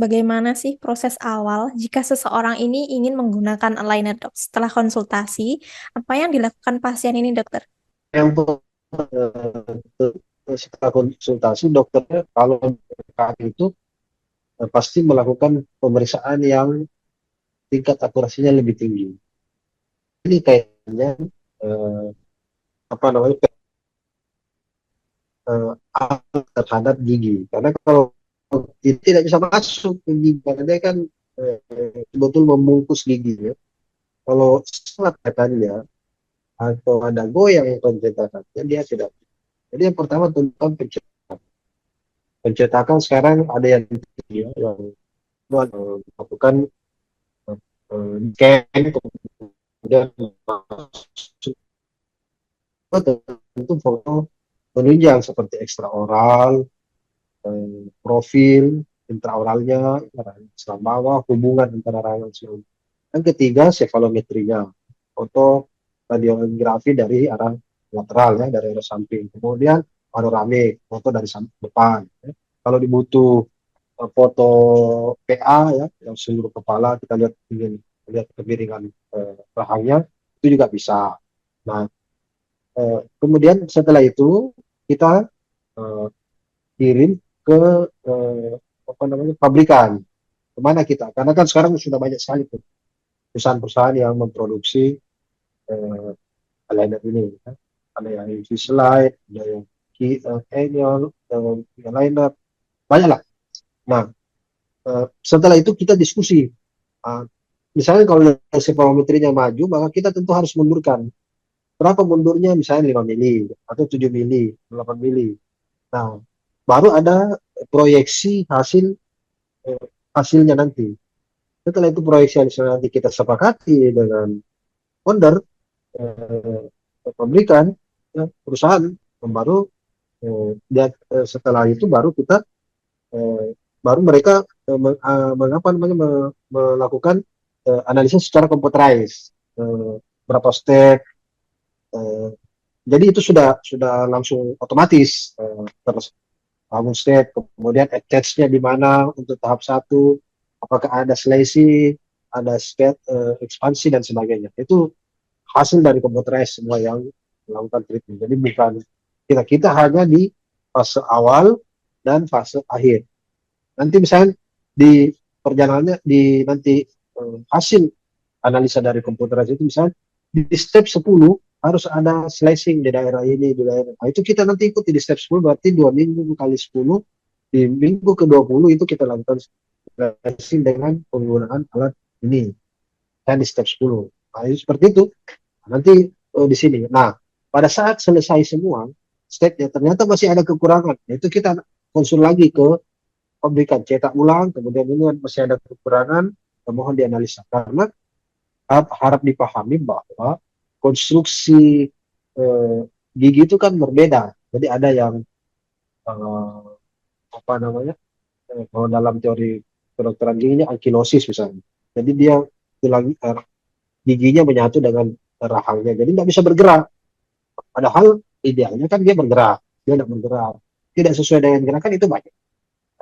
bagaimana sih proses awal jika seseorang ini ingin menggunakan aligner dok? Setelah konsultasi, apa yang dilakukan pasien ini dokter? Yang setelah konsultasi dokternya kalau kaki itu pasti melakukan pemeriksaan yang tingkat akurasinya lebih tinggi. Ini kayaknya eh, apa namanya terhadap gigi. Karena kalau itu tidak bisa masuk ke gigi, karena dia kan betul membungkus gigi ya. Kalau sangat katanya atau ada goyang pencetakannya dia tidak. Jadi yang pertama tentang pencetakan. Pencetakan sekarang ada yang tinggi ya, yang melakukan scan kemudian masuk ke tentu foto penunjang seperti ekstraoral, profil, intraoralnya, selang bawah, hubungan antara rahang dan selang. Yang ketiga, sefalometrinya, foto radiografi dari arah lateral ya, dari arah samping. Kemudian panoramik, foto dari depan. Ya. Kalau dibutuh foto PA ya, yang seluruh kepala kita lihat ingin lihat kemiringan rahangnya itu juga bisa. Nah, kemudian setelah itu kita eh, kirim ke eh, apa namanya pabrikan. Kemana kita? Karena kan sekarang sudah banyak sekali tuh perusahaan-perusahaan yang memproduksi eyeliner ini. Ya. Ada yang Invisalign, ada yang Enion, eyeliner, banyak lah. Nah, setelah itu kita diskusi. Uh, Misalnya kalau separometrinya maju, maka kita tentu harus mundurkan. Berapa mundurnya? Misalnya 5 mili, atau 7 mili, 8 mili. Nah, baru ada proyeksi hasilnya nanti. Setelah itu proyeksi hasilnya nanti kita sepakati dengan founder, pabrikan, ya, perusahaan, baru setelah itu baru kita eh, baru mereka mengapa namanya melakukan analisis secara computerized, berapa step, eh, jadi itu sudah langsung otomatis terus bangun step, kemudian attach-nya di mana untuk tahap satu, apakah ada slicing, ada step ekspansi dan sebagainya. Itu hasil dari computerized semua yang melakukan treatment. Jadi bukan kita hanya di fase awal dan fase akhir. Nanti misalnya di perjalanannya di nanti hasil analisa dari komputerized itu misalnya di step 10 harus ada slicing di daerah ini, di daerah. Nah, itu kita nanti ikuti di step 10 berarti 2 minggu kali 10 di minggu ke-20 itu kita lakukan slicing dengan penggunaan alat ini dan di step 10. Nah, itu seperti itu. Nanti di sini. Nah, pada saat selesai semua stepnya ternyata masih ada kekurangan. Nah, itu kita konsul lagi ke pabrikan, cetak ulang, kemudian ini masih ada kekurangan, mohon dianalisa. Karena harap dipahami bahwa konstruksi eh, gigi itu kan berbeda. Jadi ada yang eh, apa namanya? Kalau dalam teori kedokteran giginya ankilosis misalnya. Jadi dia tulang giginya menyatu dengan rahangnya. Jadi tidak bisa bergerak. Padahal idealnya kan dia bergerak. Dia tidak bergerak. Tidak sesuai dengan gerakan itu banyak.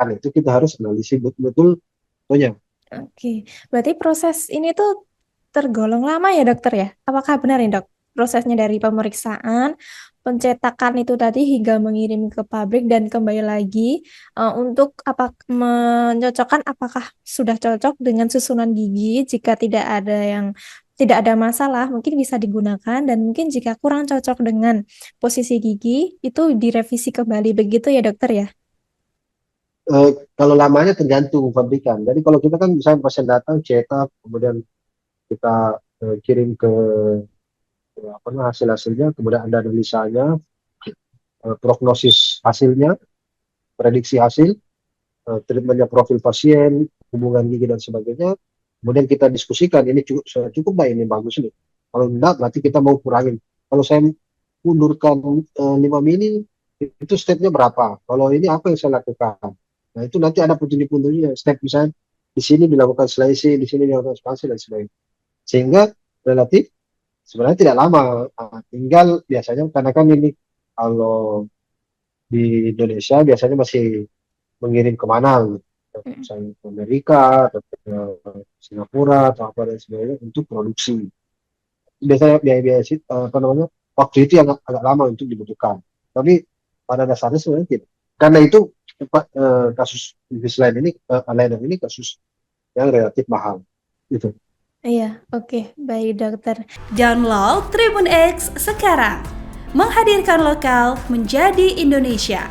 Karena itu kita harus analisis betul-betul contohnya. Oke, berarti proses ini tuh tergolong lama ya dokter ya? Apakah benar nih dok? Prosesnya dari pemeriksaan, pencetakan itu tadi hingga mengirim ke pabrik dan kembali lagi untuk apa mencocokkan apakah sudah cocok dengan susunan gigi. Jika tidak ada masalah mungkin bisa digunakan, dan mungkin jika kurang cocok dengan posisi gigi itu direvisi kembali begitu ya dokter ya? Kalau lamanya tergantung pabrikan. Jadi kalau kita kan misalnya pasien datang cetak, kemudian kita kirim ke apa namanya hasil-hasilnya, kemudian ada analisanya, prognosis hasilnya, prediksi hasil, treatmentnya profil pasien, hubungan gigi dan sebagainya. Kemudian kita diskusikan ini cukup baik, ini bagus nih. Kalau enggak berarti kita mau kurangin. Kalau saya mundurkan 5 mili itu stepnya berapa? Kalau ini apa yang saya lakukan? Nah itu nanti ada petunjuk-petunjuknya. Step misalnya di sini dilakukan slicing, di sini dilakukan ekspansi dan sebagainya. Sehingga relatif sebenarnya tidak lama. Tinggal biasanya karena kan ini kalau di Indonesia biasanya masih mengirim ke mana. Mm. misalnya ke Amerika atau ke Singapura atau apa dan sebagainya untuk produksi. Biasanya biaya-biaya apa namanya, waktu itu yang agak lama untuk dibutuhkan. Tapi pada dasarnya sebenarnya tidak. Karena itu kasus Invisalign ini, aligner ini kasus yang relatif mahal. Gitu. Iya, oke, baik dokter. Download Tribun X sekarang. Menghadirkan lokal menjadi Indonesia.